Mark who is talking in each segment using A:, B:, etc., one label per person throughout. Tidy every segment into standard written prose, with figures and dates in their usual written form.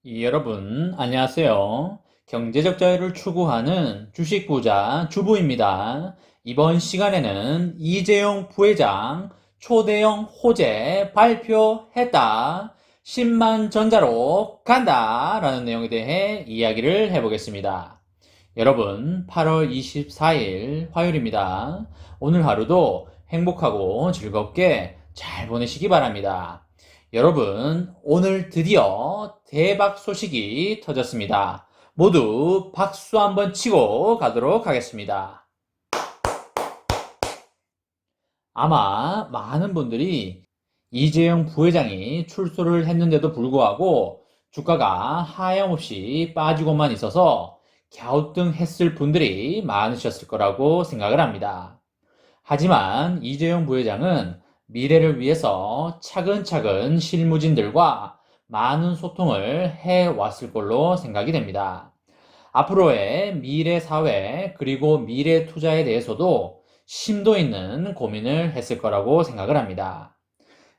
A: 여러분, 안녕하세요. 경제적 자유를 추구하는 주식부자 주부입니다. 이번 시간에는 이재용 부회장 초대형 호재 발표했다. 10만 전자로 간다. 라는 내용에 대해 이야기를 해보겠습니다. 여러분, 8월 24일 화요일입니다. 오늘 하루도 행복하고 즐겁게 잘 보내시기 바랍니다. 여러분, 오늘 드디어 대박 소식이 터졌습니다. 모두 박수 한번 치고 가도록 하겠습니다. 아마 많은 분들이 이재용 부회장이 출소를 했는데도 불구하고 주가가 하염없이 빠지고만 있어서 갸우뚱했을 분들이 많으셨을 거라고 생각을 합니다. 하지만 이재용 부회장은 미래를 위해서 차근차근 실무진들과 많은 소통을 해왔을 걸로 생각이 됩니다. 앞으로의 미래 사회 그리고 미래 투자에 대해서도 심도 있는 고민을 했을 거라고 생각을 합니다.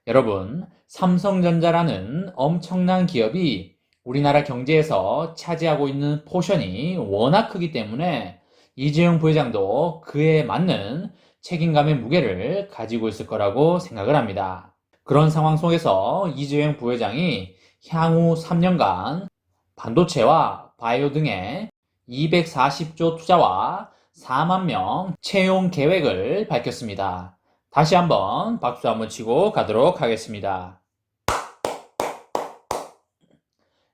A: 여러분, 삼성전자라는 엄청난 기업이 우리나라 경제에서 차지하고 있는 포션이 워낙 크기 때문에 이재용 부회장도 그에 맞는 책임감의 무게를 가지고 있을 거라고 생각을 합니다. 그런 상황 속에서 이재용 부회장이 향후 3년간 반도체와 바이오 등에 240조 투자와 4만 명 채용 계획을 밝혔습니다. 다시 한번 박수 한번 치고 가도록 하겠습니다.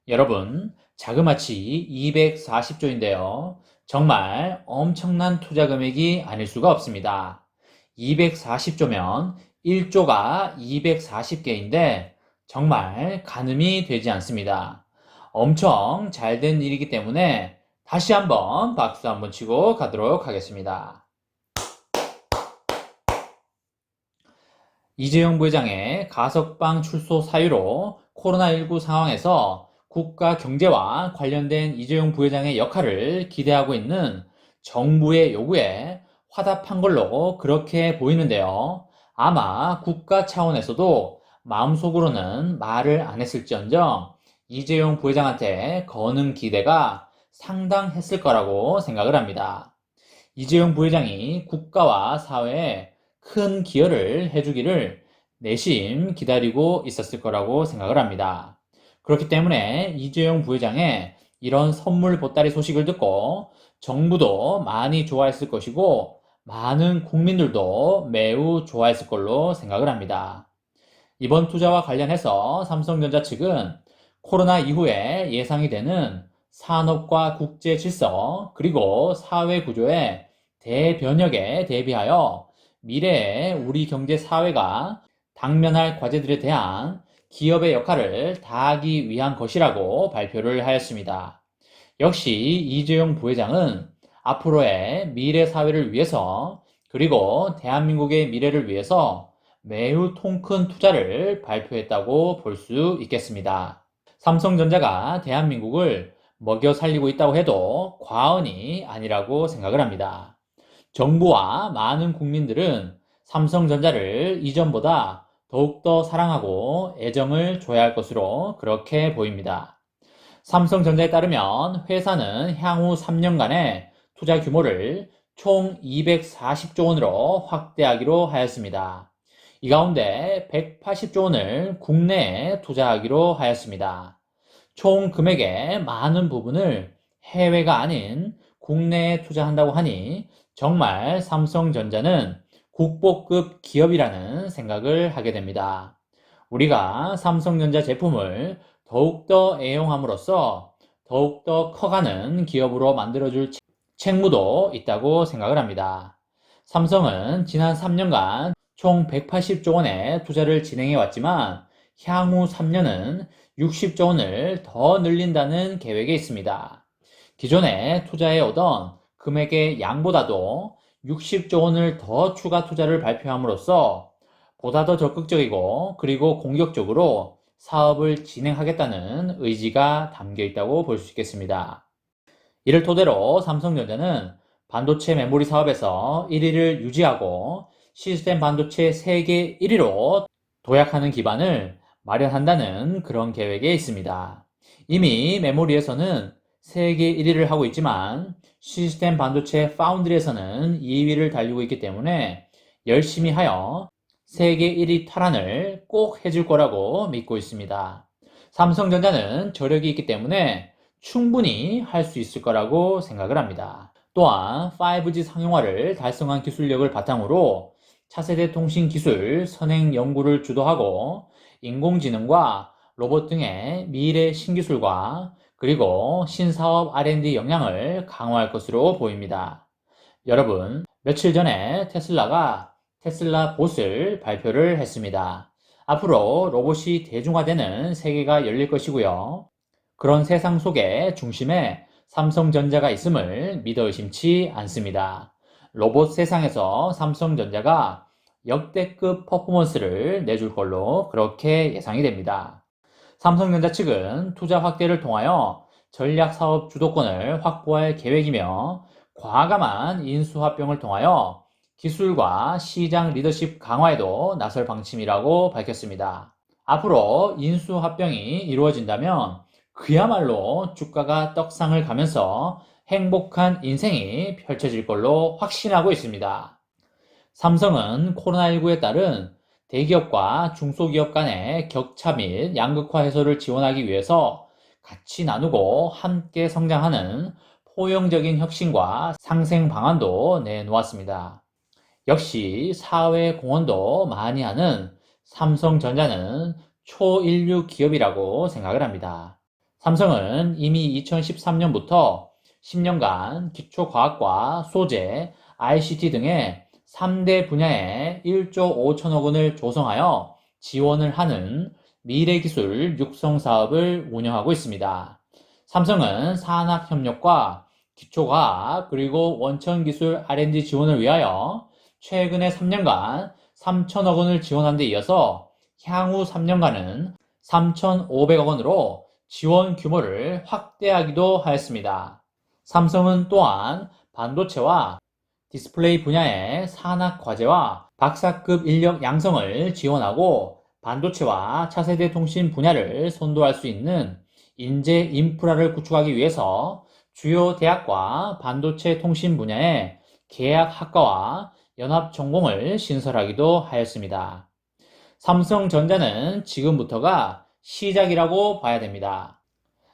A: 여러분, 자그마치 240조인데요. 정말 엄청난 투자 금액이 아닐 수가 없습니다. 240조면 1조가 240개인데 정말 가늠이 되지 않습니다. 엄청 잘 된 일이기 때문에 다시 한번 박수 한번 치고 가도록 하겠습니다. 이재용 부회장의 가석방 출소 사유로 코로나19 상황에서 국가 경제와 관련된 이재용 부회장의 역할을 기대하고 있는 정부의 요구에 화답한 걸로 그렇게 보이는데요. 아마 국가 차원에서도 마음속으로는 말을 안 했을지언정 이재용 부회장한테 거는 기대가 상당했을 거라고 생각을 합니다. 이재용 부회장이 국가와 사회에 큰 기여를 해주기를 내심 기다리고 있었을 거라고 생각을 합니다. 그렇기 때문에 이재용 부회장의 이런 선물 보따리 소식을 듣고 정부도 많이 좋아했을 것이고 많은 국민들도 매우 좋아했을 걸로 생각을 합니다. 이번 투자와 관련해서 삼성전자 측은 코로나 이후에 예상이 되는 산업과 국제 질서 그리고 사회 구조의 대변혁에 대비하여 미래에 우리 경제 사회가 당면할 과제들에 대한 기업의 역할을 다하기 위한 것이라고 발표를 하였습니다. 역시 이재용 부회장은 앞으로의 미래 사회를 위해서 그리고 대한민국의 미래를 위해서 매우 통큰 투자를 발표했다고 볼 수 있겠습니다. 삼성전자가 대한민국을 먹여 살리고 있다고 해도 과언이 아니라고 생각을 합니다. 정부와 많은 국민들은 삼성전자를 이전보다 더욱더 사랑하고 애정을 줘야 할 것으로 그렇게 보입니다. 삼성전자에 따르면 회사는 향후 3년간의 투자 규모를 총 240조 원으로 확대하기로 하였습니다. 이 가운데 180조 원을 국내에 투자하기로 하였습니다. 총 금액의 많은 부분을 해외가 아닌 국내에 투자한다고 하니 정말 삼성전자는 국보급 기업이라는 생각을 하게 됩니다. 우리가 삼성전자 제품을 더욱더 애용함으로써 더욱더 커가는 기업으로 만들어줄 책무도 있다고 생각을 합니다. 삼성은 지난 3년간 총 180조 원의 투자를 진행해 왔지만 향후 3년은 60조 원을 더 늘린다는 계획에 있습니다. 기존에 투자해 오던 금액의 양보다도 60조 원을 더 추가 투자를 발표함으로써 보다 더 적극적이고 그리고 공격적으로 사업을 진행하겠다는 의지가 담겨 있다고 볼 수 있겠습니다. 이를 토대로 삼성전자는 반도체 메모리 사업에서 1위를 유지하고 시스템 반도체 세계 1위로 도약하는 기반을 마련한다는 그런 계획에 있습니다. 이미 메모리에서는 세계 1위를 하고 있지만 시스템 반도체 파운드리에서는 2위를 달리고 있기 때문에 열심히 하여 세계 1위 탈환을 꼭 해줄 거라고 믿고 있습니다. 삼성전자는 저력이 있기 때문에 충분히 할 수 있을 거라고 생각을 합니다. 또한 5G 상용화를 달성한 기술력을 바탕으로 차세대 통신 기술 선행 연구를 주도하고 인공지능과 로봇 등의 미래 신기술과 그리고 신사업 R&D 역량을 강화할 것으로 보입니다. 여러분, 며칠 전에 테슬라가 테슬라 봇을 발표를 했습니다. 앞으로 로봇이 대중화되는 세계가 열릴 것이고요. 그런 세상 속의 중심에 삼성전자가 있음을 믿어 의심치 않습니다. 로봇 세상에서 삼성전자가 역대급 퍼포먼스를 내줄 걸로 그렇게 예상이 됩니다. 삼성전자 측은 투자 확대를 통하여 전략 사업 주도권을 확보할 계획이며 과감한 인수합병을 통하여 기술과 시장 리더십 강화에도 나설 방침이라고 밝혔습니다. 앞으로 인수합병이 이루어진다면 그야말로 주가가 떡상을 가면서 행복한 인생이 펼쳐질 걸로 확신하고 있습니다. 삼성은 코로나19에 따른 대기업과 중소기업 간의 격차 및 양극화 해소를 지원하기 위해서 같이 나누고 함께 성장하는 포용적인 혁신과 상생 방안도 내놓았습니다. 역시 사회 공헌도 많이 하는 삼성전자는 초인류 기업이라고 생각을 합니다. 삼성은 이미 2013년부터 10년간 기초과학과 소재, ICT 등의 3대 분야에 1조 5천억 원을 조성하여 지원을 하는 미래기술 육성 사업을 운영하고 있습니다. 삼성은 산학협력과 기초과학 그리고 원천기술 R&D 지원을 위하여 최근에 3년간 3천억 원을 지원한 데 이어서 향후 3년간은 3,500억 원으로 지원 규모를 확대하기도 하였습니다. 삼성은 또한 반도체와 디스플레이 분야의 산학 과제와 박사급 인력 양성을 지원하고 반도체와 차세대 통신 분야를 선도할 수 있는 인재 인프라를 구축하기 위해서 주요 대학과 반도체 통신 분야의 계약 학과와 연합 전공을 신설하기도 하였습니다. 삼성전자는 지금부터가 시작이라고 봐야 됩니다.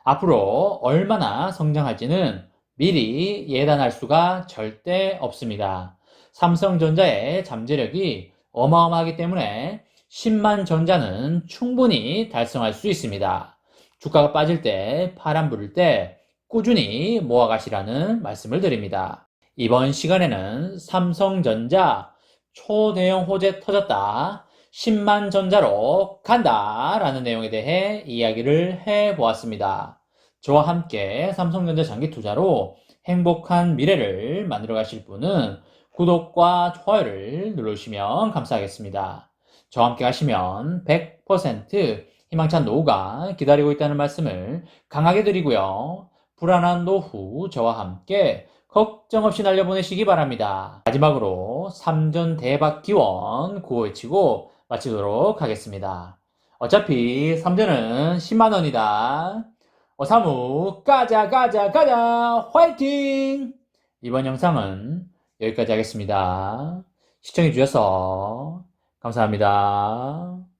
A: 앞으로 얼마나 성장할지는 미리 예단할 수가 절대 없습니다. 삼성전자의 잠재력이 어마어마하기 때문에 10만 전자는 충분히 달성할 수 있습니다. 주가가 빠질 때, 파란 불을 때 꾸준히 모아가시라는 말씀을 드립니다. 이번 시간에는 삼성전자 초대형 호재 터졌다. 10만 전자로 간다 라는 내용에 대해 이야기를 해보았습니다. 저와 함께 삼성전자 장기 투자로 행복한 미래를 만들어 가실 분은 구독과 좋아요를 눌러주시면 감사하겠습니다. 저와 함께 하시면 100% 희망찬 노후가 기다리고 있다는 말씀을 강하게 드리고요. 불안한 노후 저와 함께 걱정 없이 날려보내시기 바랍니다. 마지막으로 3전 대박 기원 구호외치고 마치도록 하겠습니다. 어차피 3전은 10만원이다. 사무 가자 가자 가자 화이팅! 이번 영상은 여기까지 하겠습니다. 시청해주셔서 감사합니다.